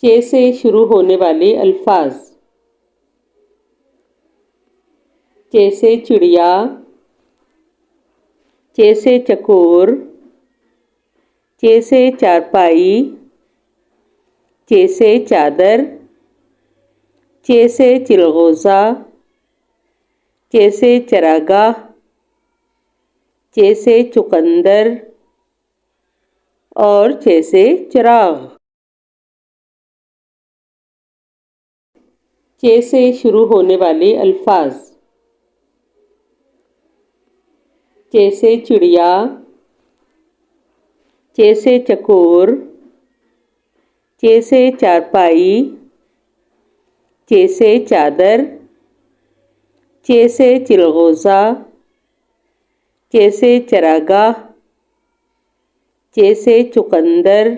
चे से शुरू होने वाले अल्फाज। चे से चिड़िया, चे से चकोर, चे से चारपाई, चे से चादर, चे से चिलगोज़ा, चे से चरागाह, चे से चुकंदर और चे से चिराग। चे से शुरू होने वाले अल्फाज। चे से चिड़िया, चे से चकोर, चे से चारपाई, चे से चादर, चे से चिलगोज़ा, चे से चरागाह, चे से चुकंदर